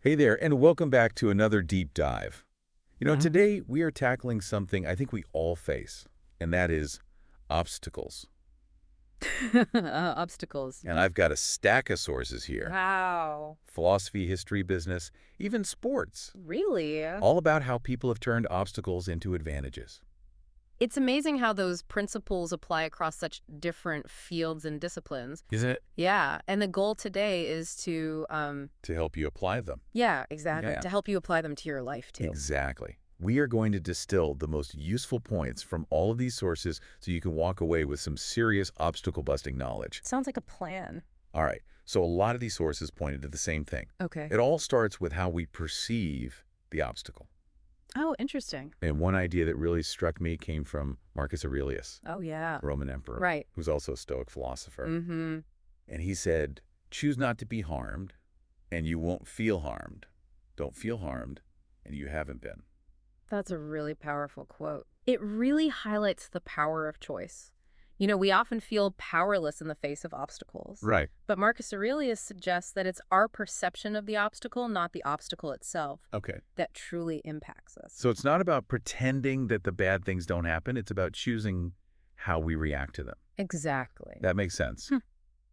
Hey there, and welcome back to another deep dive. Yeah. Today we are tackling something I think we all face, and that is obstacles. Obstacles. And I've got a stack of sources here. Wow. Philosophy, history, business, even sports. Really? All about how people have turned obstacles into advantages. It's amazing how those principles apply across such different fields and disciplines. Isn't it? Yeah, and the goal today is to, To help you apply them. yeah, exactly, Yeah. to help you apply them to your life, too. Exactly. We are going to distill the most useful points from all of these sources so you can walk away with some serious obstacle-busting knowledge. Sounds like a plan. All right, so a lot of these sources pointed to the same thing. Okay. It all starts with how we perceive the obstacle. Oh, interesting. And one idea that really struck me came from Marcus Aurelius, Oh, yeah. Roman emperor, Right. who's also a Stoic philosopher. Mm-hmm. And he said, choose not to be harmed, and you won't feel harmed. Don't feel harmed, and you haven't been. That's a really powerful quote. It really highlights the power of choice. You know, we often feel powerless in the face of obstacles. Right. But Marcus Aurelius suggests that it's our perception of the obstacle, not the obstacle itself, Okay. that truly impacts us. So it's not about pretending that the bad things don't happen. It's about choosing how we react to them. Exactly. That makes sense.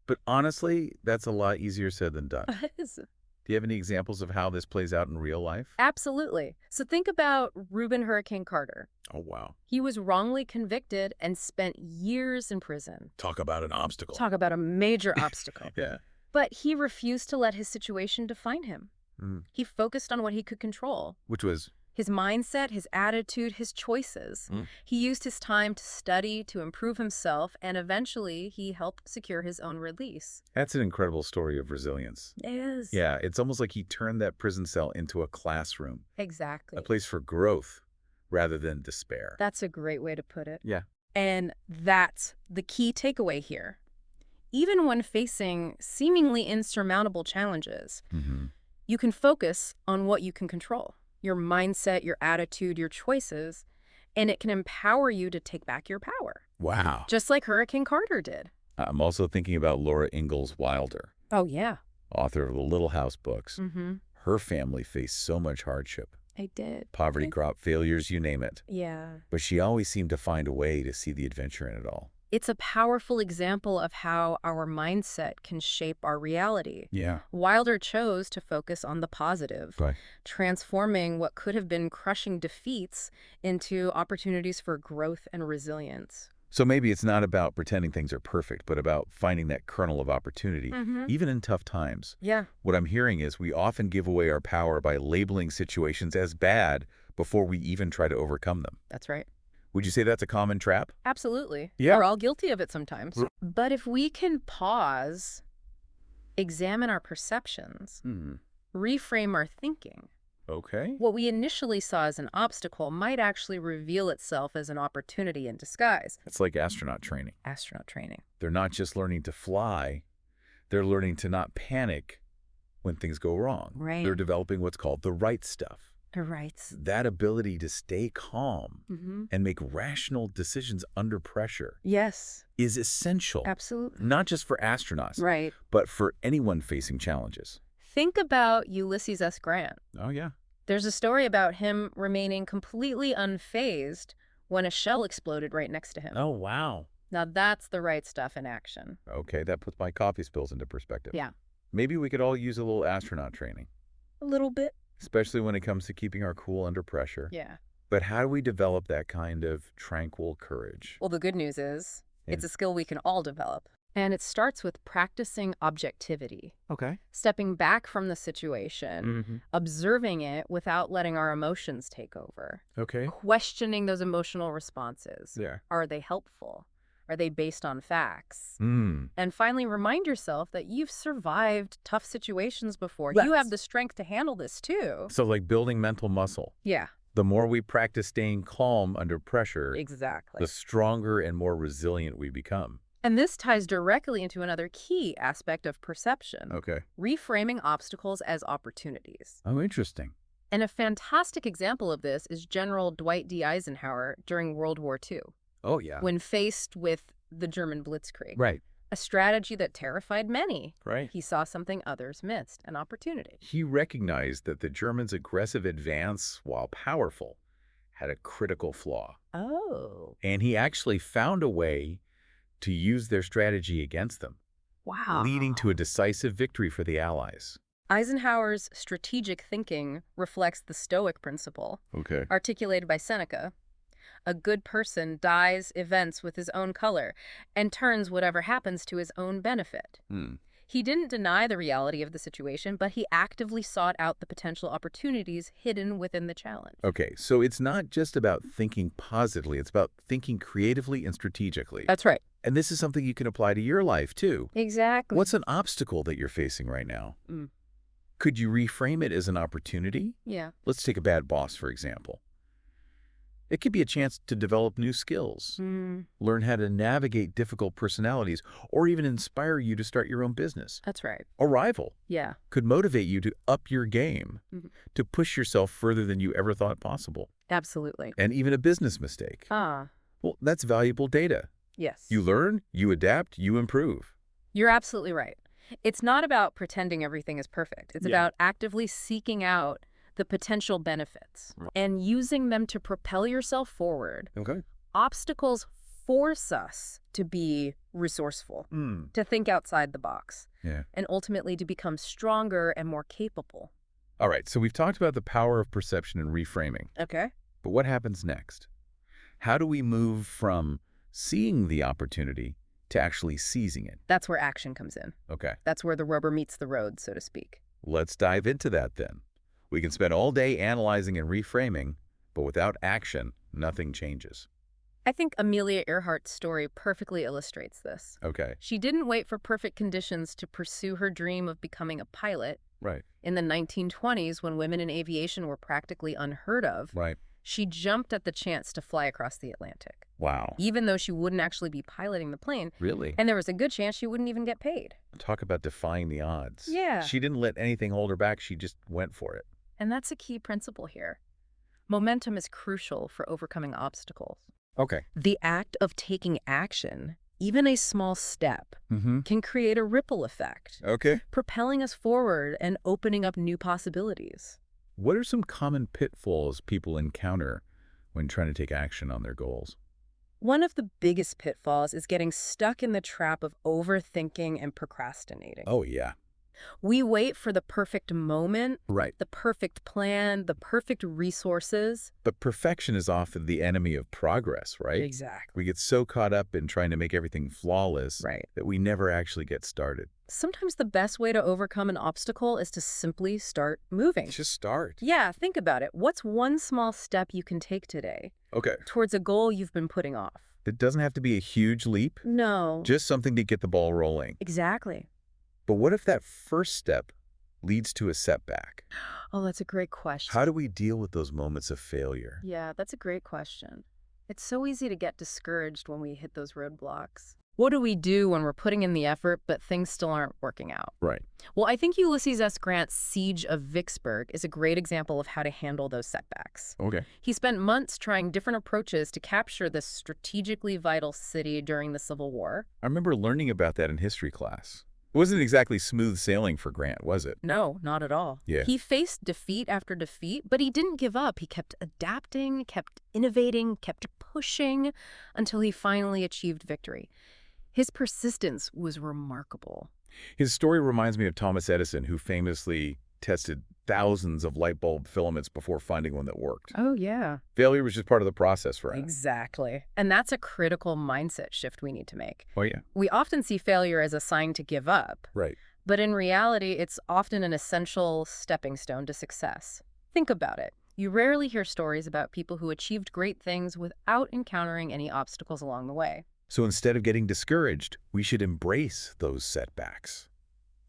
But honestly, that's a lot easier said than done. Do you have any examples of how this plays out in real life? Absolutely. So think about Reuben Hurricane Carter. Oh, wow. He was wrongly convicted and spent years in prison. Talk about an obstacle. Talk about a major obstacle. Yeah. But he refused to let his situation define him. He focused on what he could control. Which was, His mindset, his attitude, his choices. He used his time to study, to improve himself, and eventually he helped secure his own release. that's an incredible story of resilience. Yes. Yeah, it's almost like he turned that prison cell into a classroom, Exactly. a place for growth rather than despair. That's a great way to put it. Yeah. And that's the key takeaway here. Even when facing seemingly insurmountable challenges, you can focus on what you can control. Your mindset, your attitude, your choices, and it can empower you to take back your power. Wow. Just like Hurricane Carter did. I'm also thinking about Laura Ingalls Wilder, Oh, yeah. author of the Little House books. Mm-hmm. Her family faced so much hardship, I did. poverty, crop failures, you name it. Yeah. But she always seemed to find a way to see the adventure in it all. It's a powerful example of how our mindset can shape our reality. Yeah. Wilder chose to focus on the positive, Right. transforming what could have been crushing defeats into opportunities for growth and resilience. So maybe it's not about pretending things are perfect, but about finding that kernel of opportunity, even in tough times. Yeah. What I'm hearing is we often give away our power by labeling situations as bad before we even try to overcome them. That's right. Would you say that's a common trap? Absolutely. Yeah. We're all guilty of it sometimes. But if we can pause, examine our perceptions, reframe our thinking, Okay. what we initially saw as an obstacle might actually reveal itself as an opportunity in disguise. It's like astronaut training. Astronaut training. They're not just learning to fly, they're learning to not panic when things go wrong. Right. They're developing what's called the right stuff. Right. That ability to stay calm and make rational decisions under pressure Yes. is essential, Absolutely. not just for astronauts, Right. but for anyone facing challenges. Think about Ulysses S. Grant. Oh, yeah. There's a story about him remaining completely unfazed when a shell exploded right next to him. Oh, wow. Now that's the right stuff in action. Okay, that puts my coffee spills into perspective. Yeah. Maybe we could all use a little astronaut training, A little bit. especially when it comes to keeping our cool under pressure. Yeah. But how do we develop that kind of tranquil courage? Well, the good news is it's Yeah. a skill we can all develop. And it starts with practicing objectivity, Okay. stepping back from the situation, observing it without letting our emotions take over, Okay. questioning those emotional responses. Yeah. Are they helpful? Are they based on facts? Mm. And finally, remind yourself that you've survived tough situations before. Yes. You have the strength to handle this too. So like building mental muscle. Yeah, The more we practice staying calm under pressure, exactly. the stronger and more resilient we become. And this ties directly into another key aspect of perception, Okay. reframing obstacles as opportunities. Oh, interesting. And a fantastic example of this is General Dwight D. Eisenhower during World War II, Oh, yeah. when faced with the German blitzkrieg. Right. A strategy that terrified many. Right. He saw something others missed, an opportunity. He recognized that the Germans' aggressive advance, while powerful, had a critical flaw. Oh, And he actually found a way to use their strategy against them, leading wow. to a decisive victory for the Allies. Eisenhower's strategic thinking reflects the Stoic principle, Okay. articulated by Seneca. A good person dyes events with his own color and turns whatever happens to his own benefit. He didn't deny the reality of the situation, but he actively sought out the potential opportunities hidden within the challenge. Okay, so it's not just about thinking positively, it's about thinking creatively and strategically. That's right. And this is something you can apply to your life, too. Exactly. What's an obstacle that you're facing right now? Mm. Could you reframe it as an opportunity? Yeah. Let's take a bad boss, for example. It could be a chance to develop new skills, learn how to navigate difficult personalities, or even inspire you to start your own business. That's right. A rival Yeah. could motivate you to up your game, Mhm. to push yourself further than you ever thought possible. Absolutely. And even a business mistake. Ah, Well, that's valuable data. yes. You learn, you adapt, you improve. You're absolutely right. It's not about pretending everything is perfect. It's Yeah. about actively seeking out the potential benefits and using them to propel yourself forward. Okay. Obstacles force us to be resourceful, to think outside the box, Yeah. and ultimately to become stronger and more capable. All right, so we've talked about the power of perception and reframing. Okay. But what happens next? How do we move from seeing the opportunity to actually seizing it? That's where action comes in. Okay, That's where the rubber meets the road, so to speak. let's dive into that then. We can spend all day analyzing and reframing, but without action, nothing changes. I think Amelia Earhart's story perfectly illustrates this. Okay, She didn't wait for perfect conditions to pursue her dream of becoming a pilot. right, In the 1920s, when women in aviation were practically unheard of, right. she jumped at the chance to fly across the Atlantic, Wow, even though she wouldn't actually be piloting the plane, really? and there was a good chance she wouldn't even get paid. Talk about defying the odds. Yeah. She didn't let anything hold her back, she just went for it. And that's a key principle here. Momentum is crucial for overcoming obstacles. Okay. The act of taking action, even a small step, Mm-hmm. can create a ripple effect, Okay. propelling us forward and opening up new possibilities. What are some common pitfalls people encounter when trying to take action on their goals? One of the biggest pitfalls is getting stuck in the trap of overthinking and procrastinating. Oh, yeah. We wait for the perfect moment, Right. the perfect plan, the perfect resources. But perfection is often the enemy of progress, right? Exactly. We get so caught up in trying to make everything flawless Right. that we never actually get started. Sometimes the best way to overcome an obstacle is to simply start moving. Just start. Yeah, think about it. What's one small step you can take today Okay. towards a goal you've been putting off? It doesn't have to be a huge leap, No. just something to get the ball rolling. Exactly. But what if that first step leads to a setback? Oh, that's a great question. How do we deal with those moments of failure? Yeah, that's a great question. It's so easy to get discouraged when we hit those roadblocks. What do we do when we're putting in the effort, but things still aren't working out? Right. Well, I think Ulysses S. Grant's Siege of Vicksburg is a great example of how to handle those setbacks. Okay. He spent months trying different approaches to capture this strategically vital city during the Civil War. I remember learning about that in history class. It wasn't exactly smooth sailing for Grant, was it? No, not at all. Yeah. He faced defeat after defeat, but he didn't give up. He kept adapting, kept innovating, kept pushing until he finally achieved victory. His persistence was remarkable. His story reminds me of Thomas Edison, who famously tested thousands of light bulb filaments before finding one that worked. Oh, yeah. Failure was just part of the process for him. Exactly. And that's a critical mindset shift we need to make. Oh, yeah. We often see failure as a sign to give up, Right. but in reality, it's often an essential stepping stone to success. Think about it. You rarely hear stories about people who achieved great things without encountering any obstacles along the way. So instead of getting discouraged, we should embrace those setbacks,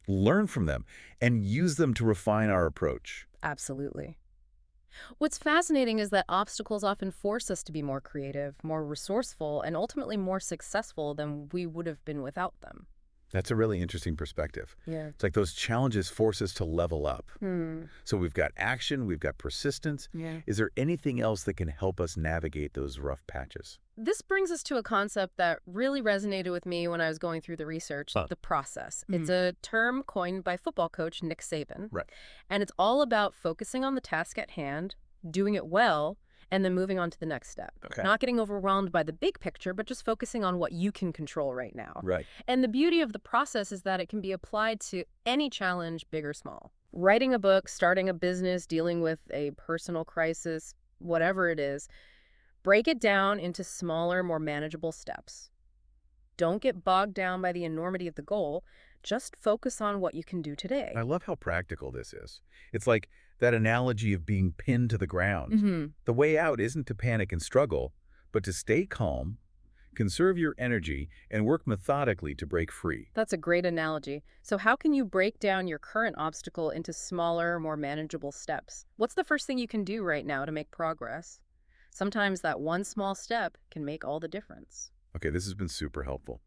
learn from them, and use them to refine our approach. Absolutely. What's fascinating is that obstacles often force us to be more creative, more resourceful, and ultimately more successful than we would have been without them. That's a really interesting perspective. Yeah. It's like those challenges force us to level up. Hmm. So we've got action, we've got persistence. Yeah. Is there anything else that can help us navigate those rough patches? This brings us to a concept that really resonated with me when I was going through the research, the process. It's a term coined by football coach Nick Saban, Right. and it's all about focusing on the task at hand, doing it well, and then moving on to the next step. Okay. Not getting overwhelmed by the big picture, but just focusing on what you can control right now. Right. And the beauty of the process is that it can be applied to any challenge, big or small. Writing a book, starting a business, dealing with a personal crisis, whatever it is, break it down into smaller, more manageable steps. Don't get bogged down by the enormity of the goal. Just focus on what you can do today. I love how practical this is. It's like that analogy of being pinned to the ground. The way out isn't to panic and struggle, but to stay calm, conserve your energy, and work methodically to break free. That's a great analogy. So how can you break down your current obstacle into smaller, more manageable steps? What's the first thing you can do right now to make progress? Sometimes that one small step can make all the difference. Okay, this has been super helpful.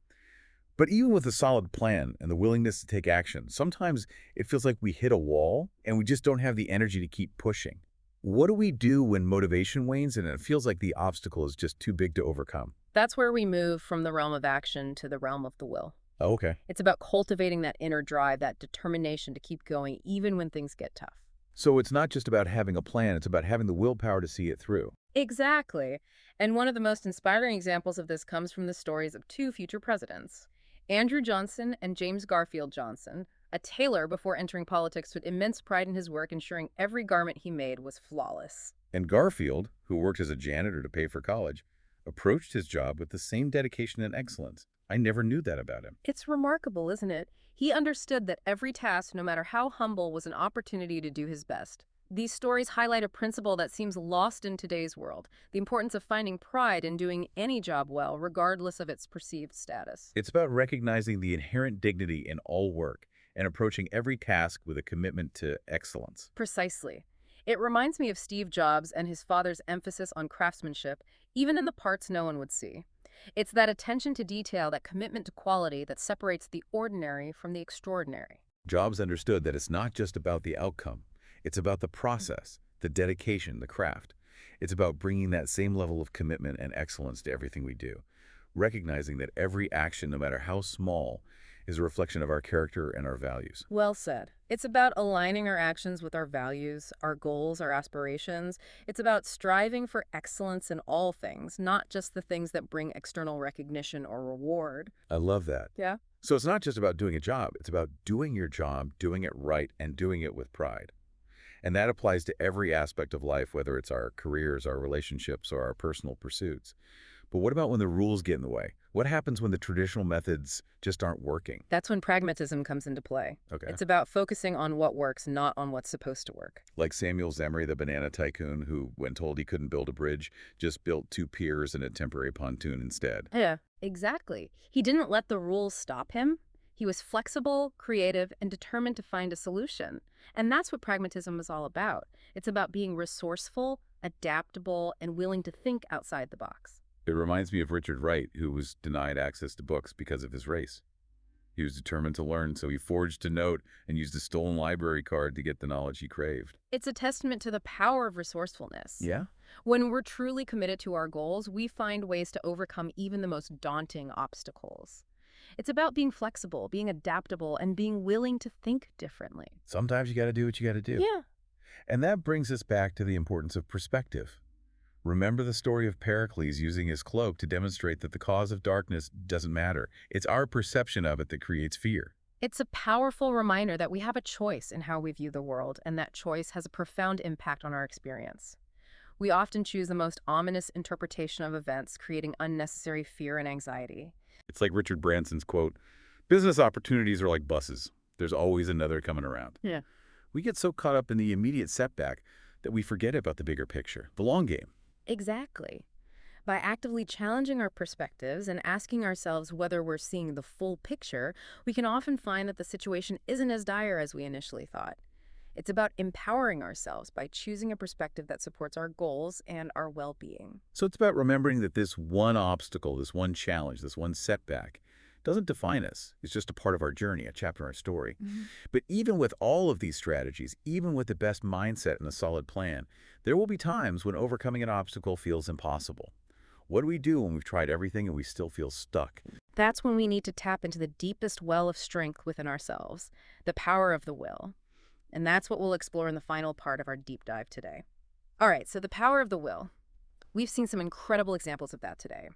But even with a solid plan and the willingness to take action, sometimes it feels like we hit a wall and we just don't have the energy to keep pushing. What do we do when motivation wanes and it feels like the obstacle is just too big to overcome? That's where we move from the realm of action to the realm of the will. Oh, okay. It's about cultivating that inner drive, that determination to keep going even when things get tough. So it's not just about having a plan, it's about having the willpower to see it through. Exactly. And one of the most inspiring examples of this comes from the stories of two future presidents, Andrew Johnson and James Garfield Johnson, a tailor before entering politics with immense pride in his work, ensuring every garment he made was flawless. And Garfield, who worked as a janitor to pay for college, approached his job with the same dedication and excellence. I never knew that about him. It's remarkable, isn't it? He understood that every task, no matter how humble, was an opportunity to do his best. These stories highlight a principle that seems lost in today's world, the importance of finding pride in doing any job well, regardless of its perceived status. It's about recognizing the inherent dignity in all work and approaching every task with a commitment to excellence. Precisely. It reminds me of Steve Jobs and his father's emphasis on craftsmanship, even in the parts no one would see. It's that attention to detail, that commitment to quality that separates the ordinary from the extraordinary. Jobs understood that it's not just about the outcome. It's about the process, the dedication, the craft. It's about bringing that same level of commitment and excellence to everything we do, recognizing that every action, no matter how small, is a reflection of our character and our values. Well said. It's about aligning our actions with our values, our goals, our aspirations. It's about striving for excellence in all things, not just the things that bring external recognition or reward. I love that. Yeah? So it's not just about doing a job. It's about doing your job, doing it right, and doing it with pride. And that applies to every aspect of life, whether it's our careers, our relationships, or our personal pursuits. But what about when the rules get in the way? What happens when the traditional methods just aren't working? That's when pragmatism comes into play. Okay. It's about focusing on what works, not on what's supposed to work. Like Samuel Zemry, the banana tycoon, who, when told he couldn't build a bridge, just built 2 piers and a temporary pontoon instead. Yeah, exactly. He didn't let the rules stop him. He was flexible, creative, and determined to find a solution. And that's what pragmatism is all about. It's about being resourceful, adaptable, and willing to think outside the box. It reminds me of Richard Wright, who was denied access to books because of his race. He was determined to learn, so he forged a note and used a stolen library card to get the knowledge he craved. It's a testament to the power of resourcefulness. Yeah? When we're truly committed to our goals, we find ways to overcome even the most daunting obstacles. It's about being flexible, being adaptable, and being willing to think differently. Sometimes you got to do what you got to do. Yeah. And that brings us back to the importance of perspective. Remember the story of Pericles using his cloak to demonstrate that the cause of darkness doesn't matter. It's our perception of it that creates fear. It's a powerful reminder that we have a choice in how we view the world, and that choice has a profound impact on our experience. We often choose the most ominous interpretation of events, creating unnecessary fear and anxiety. It's like Richard Branson's quote, "Business opportunities are like buses. There's always another coming around." Yeah. We get so caught up in the immediate setback that we forget about the bigger picture, the long game. Exactly. By actively challenging our perspectives and asking ourselves whether we're seeing the full picture, we can often find that the situation isn't as dire as we initially thought. It's about empowering ourselves by choosing a perspective that supports our goals and our well-being. So it's about remembering that this one obstacle, this one challenge, this one setback doesn't define us. It's just a part of our journey, a chapter in our story. But even with all of these strategies, even with the best mindset and a solid plan, there will be times when overcoming an obstacle feels impossible. What do we do when we've tried everything and we still feel stuck? That's when we need to tap into the deepest well of strength within ourselves, the power of the will. And that's what we'll explore in the final part of our deep dive today. All right, so the power of the will. We've seen some incredible examples of that today.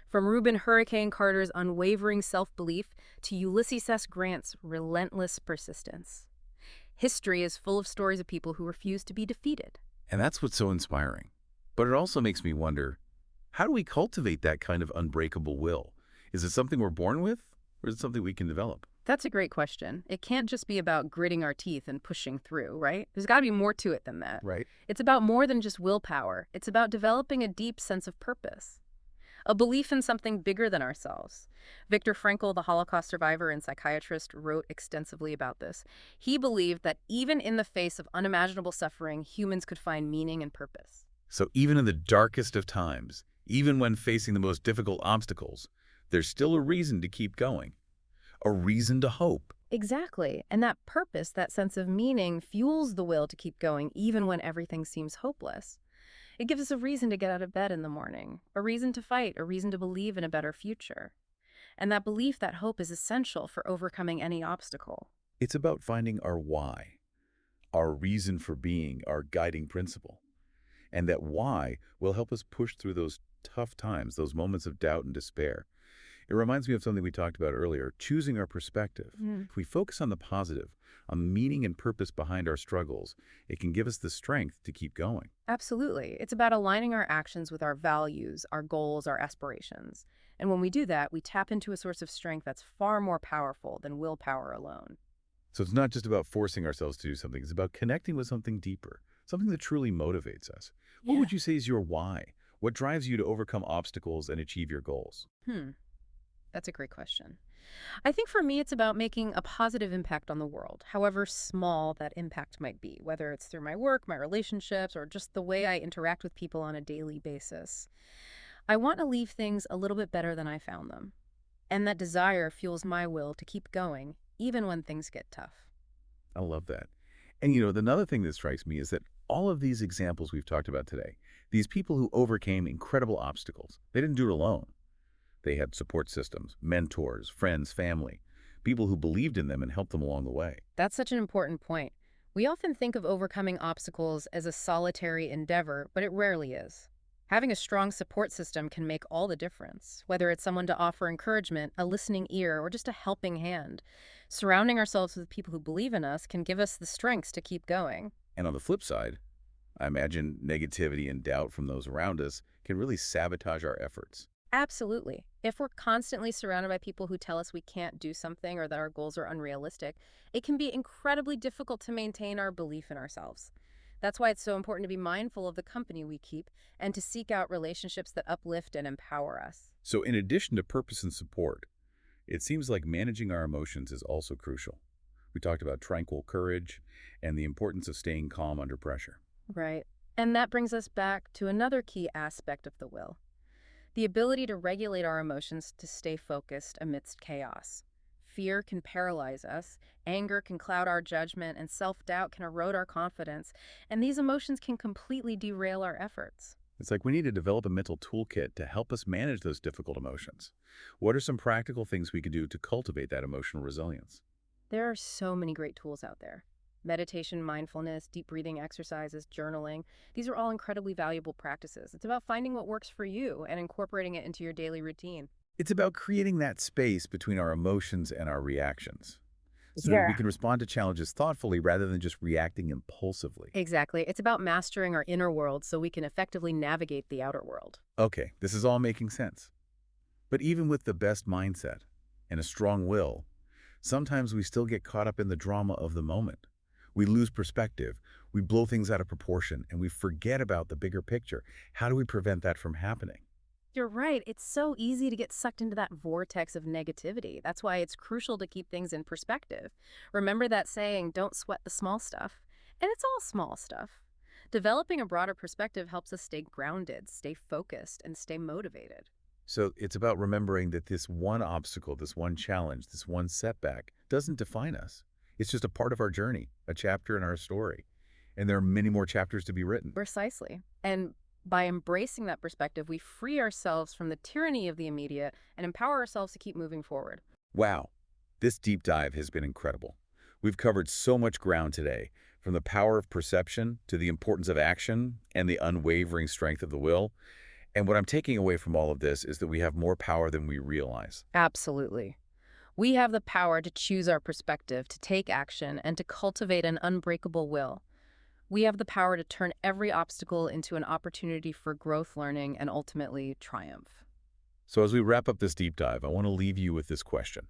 From Reuben Hurricane Carter's unwavering self-belief to Ulysses S. Grant's relentless persistence. History is full of stories of people who refuse to be defeated. And that's what's so inspiring. But it also makes me wonder, how do we cultivate that kind of unbreakable will? Is it something we're born with, or is it something we can develop? That's a great question. It can't just be about gritting our teeth and pushing through, right? There's got to be more to it than that. Right. It's about more than just willpower. It's about developing a deep sense of purpose, a belief in something bigger than ourselves. Viktor Frankl, the Holocaust survivor and psychiatrist, wrote extensively about this. He believed that even in the face of unimaginable suffering, humans could find meaning and purpose. So even in the darkest of times, even when facing the most difficult obstacles, there's still a reason to keep going, a reason to hope. Exactly. And that purpose, that sense of meaning, fuels the will to keep going even when everything seems hopeless. It gives us a reason to get out of bed in the morning, a reason to fight, a reason to believe in a better future. And that belief, that hope, is essential for overcoming any obstacle. It's about finding our why, our reason for being, our guiding principle. And that why will help us push through those tough times, those moments of doubt and despair. It reminds me of something we talked about earlier, choosing our perspective. If we focus on the positive, on the meaning and purpose behind our struggles, it can give us the strength to keep going. Absolutely. It's about aligning our actions with our values, our goals, our aspirations. And when we do that, we tap into a source of strength that's far more powerful than willpower alone. So it's not just about forcing ourselves to do something, it's about connecting with something deeper, something that truly motivates us. What would you say is your why? What drives you to overcome obstacles and achieve your goals? That's a great question. I think for me, it's about making a positive impact on the world, however small that impact might be, whether it's through my work, my relationships, or just the way I interact with people on a daily basis. I want to leave things a little bit better than I found them. And that desire fuels my will to keep going, even when things get tough. I love that. And another thing that strikes me is that all of these examples we've talked about today, these people who overcame incredible obstacles, they didn't do it alone. They had support systems, mentors, friends, family, people who believed in them and helped them along the way. That's such an important point. We often think of overcoming obstacles as a solitary endeavor, but it rarely is. Having a strong support system can make all the difference, whether it's someone to offer encouragement, a listening ear, or just a helping hand. Surrounding ourselves with people who believe in us can give us the strength to keep going. And on the flip side, I imagine negativity and doubt from those around us can really sabotage our efforts. Absolutely. If we're constantly surrounded by people who tell us we can't do something or that our goals are unrealistic, it can be incredibly difficult to maintain our belief in ourselves. That's why it's so important to be mindful of the company we keep and to seek out relationships that uplift and empower us. So in addition to purpose and support, it seems like managing our emotions is also crucial. We talked about tranquil courage and the importance of staying calm under pressure. Right. And that brings us back to another key aspect of the will, the ability to regulate our emotions to stay focused amidst chaos. Fear can paralyze us, anger can cloud our judgment, and self-doubt can erode our confidence, and these emotions can completely derail our efforts. It's like we need to develop a mental toolkit to help us manage those difficult emotions. What are some practical things we can do to cultivate that emotional resilience? There are so many great tools out there. Meditation, mindfulness, deep breathing exercises, journaling. These are all incredibly valuable practices. It's about finding what works for you and incorporating it into your daily routine. It's about creating that space between our emotions and our reactions so that we Yeah. can respond to challenges thoughtfully rather than just reacting impulsively. Exactly. It's about mastering our inner world so we can effectively navigate the outer world. Okay, this is all making sense. But even with the best mindset and a strong will, sometimes we still get caught up in the drama of the moment. We lose perspective, we blow things out of proportion, and we forget about the bigger picture. How do we prevent that from happening? You're right. It's so easy to get sucked into that vortex of negativity. That's why it's crucial to keep things in perspective. Remember that saying, don't sweat the small stuff. And it's all small stuff. Developing a broader perspective helps us stay grounded, stay focused, and stay motivated. So it's about remembering that this one obstacle, this one challenge, this one setback doesn't define us. It's just a part of our journey, a chapter in our story. And there are many more chapters to be written. Precisely. And By embracing that perspective, we free ourselves from the tyranny of the immediate and empower ourselves to keep moving forward. Wow, this deep dive has been incredible. We've covered so much ground today, from the power of perception to the importance of action and the unwavering strength of the will. And what I'm taking away from all of this is that we have more power than we realize. Absolutely. We have the power to choose our perspective, to take action, and to cultivate an unbreakable will. We have the power to turn every obstacle into an opportunity for growth, learning, and ultimately triumph. So as we wrap up this deep dive, I want to leave you with this question.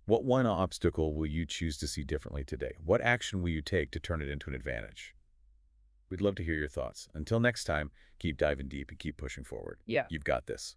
What one obstacle will you choose to see differently today? What action will you take to turn it into an advantage? We'd love to hear your thoughts. Until next time, keep diving deep and keep pushing forward. Yeah. You've got this.